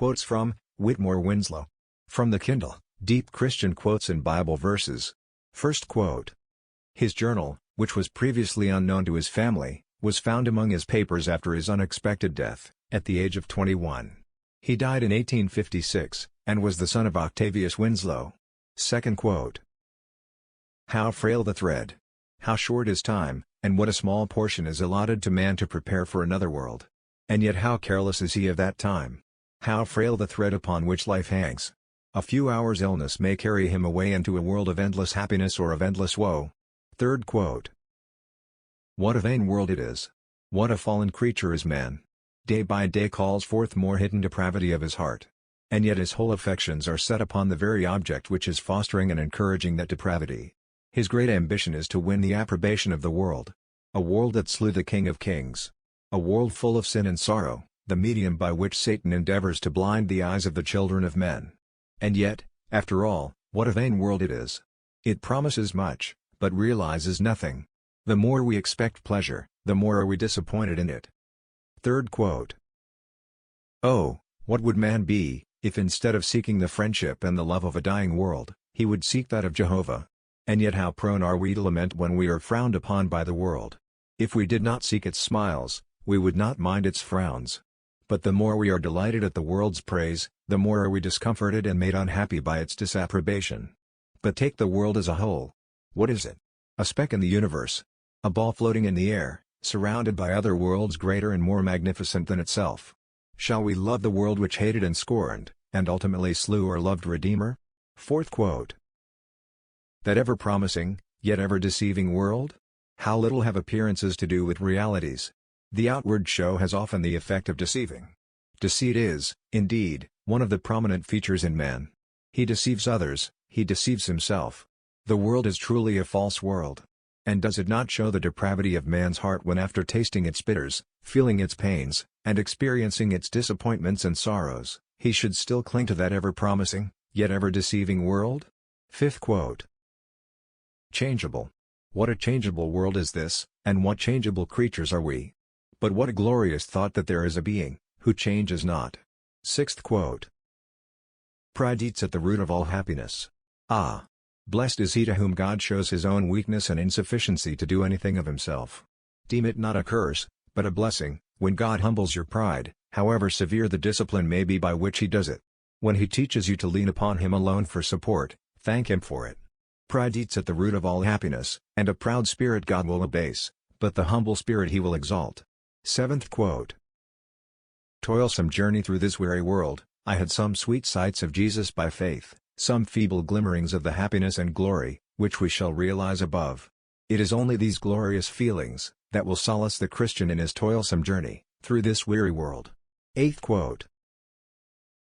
Quotes from Whitmore Winslow. From the Kindle, Deep Christian Quotes and Bible Verses. First quote. His journal, which was previously unknown to his family, was found among his papers after his unexpected death, at the age of 21. He died in 1856, and was the son of Octavius Winslow. Second quote. How frail the thread! How short is time, and what a small portion is allotted to man to prepare for another world. And yet how careless is he of that time. How frail the thread upon which life hangs. A few hours' illness may carry him away into a world of endless happiness or of endless woe. Third quote. What a vain world it is! What a fallen creature is man! Day by day calls forth more hidden depravity of his heart. And yet his whole affections are set upon the very object which is fostering and encouraging that depravity. His great ambition is to win the approbation of the world. A world that slew the King of Kings. A world full of sin and sorrow, the medium by which Satan endeavors to blind the eyes of the children of men. And yet, after all, what a vain world it is! It promises much, but realizes nothing. The more we expect pleasure, the more are we disappointed in it. Third quote. Oh, what would man be, if instead of seeking the friendship and the love of a dying world, he would seek that of Jehovah? And yet how prone are we to lament when we are frowned upon by the world. If we did not seek its smiles, we would not mind its frowns. But the more we are delighted at the world's praise, the more are we discomforted and made unhappy by its disapprobation. But take the world as a whole. What is it? A speck in the universe. A ball floating in the air, surrounded by other worlds greater and more magnificent than itself. Shall we love the world which hated and scorned, and ultimately slew our loved Redeemer? Fourth quote. That ever-promising, yet ever-deceiving world? How little have appearances to do with realities. The outward show has often the effect of deceiving. Deceit is, indeed, one of the prominent features in man. He deceives others, he deceives himself. The world is truly a false world. And does it not show the depravity of man's heart when after tasting its bitters, feeling its pains, and experiencing its disappointments and sorrows, he should still cling to that ever-promising, yet ever-deceiving world? Fifth quote. Changeable. What a changeable world is this, and what changeable creatures are we! But what a glorious thought that there is a being, who changes not. Sixth quote. Pride eats at the root of all happiness. Ah! Blessed is he to whom God shows his own weakness and insufficiency to do anything of himself. Deem it not a curse, but a blessing, when God humbles your pride, however severe the discipline may be by which he does it. When he teaches you to lean upon him alone for support, thank him for it. Pride eats at the root of all happiness, and a proud spirit God will abase, but the humble spirit he will exalt. Seventh quote. Toilsome journey through this weary world, I had some sweet sights of Jesus by faith, some feeble glimmerings of the happiness and glory, which we shall realize above. It is only these glorious feelings, that will solace the Christian in his toilsome journey, through this weary world. Eighth quote.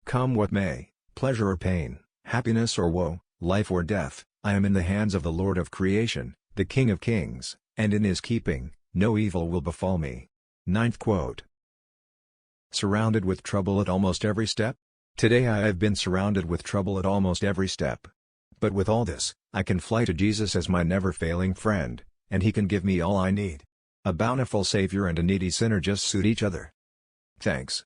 Come what may, pleasure or pain, happiness or woe, life or death, I am in the hands of the Lord of creation, the King of kings, and in his keeping, no evil will befall me. Ninth quote. Surrounded with trouble at almost every step? Today I have been surrounded with trouble at almost every step. But with all this, I can fly to Jesus as my never-failing friend, and he can give me all I need. A bountiful Savior and a needy sinner just suit each other. Thanks.